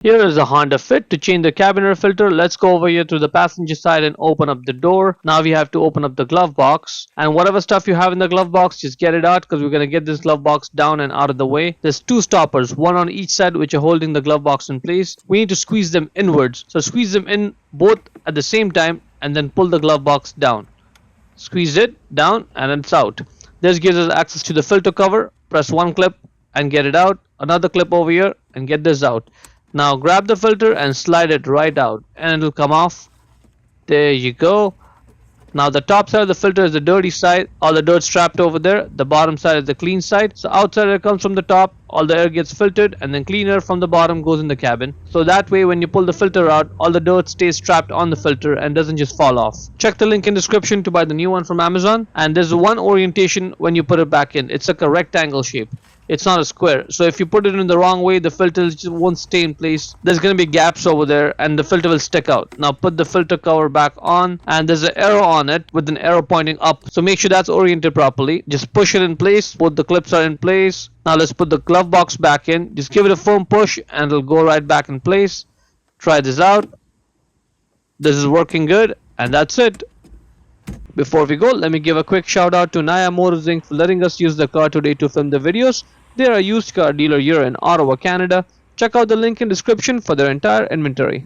Here is a Honda Fit. To change the cabin air filter, let's go over here to the passenger side and open up the door. Now we have to open up the glove box, and whatever stuff you have in the glove box, just get it out because we're going to get this glove box down and out of the way. There's two stoppers, one on each side, which are holding the glove box in place. We need to squeeze them inwards, so squeeze them in both at the same time and then pull the glove box down. Squeeze it down and it's out. This gives us access to the filter cover. Press one clip and get it out, another clip over here and get this out. Now grab the filter and slide it right out and it'll come off. There you go. Now the top side of the filter is the dirty side, all the dirt's trapped over there. The bottom side is the clean side. So outside air comes from the top, all the air gets filtered, and then clean air from the bottom goes in the cabin. So that way when you pull the filter out, all the dirt stays trapped on the filter and doesn't just fall off. Check the link in description to buy the new one from Amazon. And there's one orientation when you put it back in. It's like a rectangle shape. It's not a square, so if you put it in the wrong way, the filter just won't stay in place. There's going to be gaps over there and the filter will stick out. Now put the filter cover back on, and there's an arrow on it with an arrow pointing up, so make sure that's oriented properly. Just push it in place. Both the clips are in place. Now let's put the glove box back in. Just give it a firm push and it'll go right back in place. Try this out. This is working good, and that's it. Before we go, let me give a quick shout out to Naya Motors Inc. for letting us use the car today to film the videos. They are a used car dealer here in Ottawa, Canada. Check out the link in description for their entire inventory.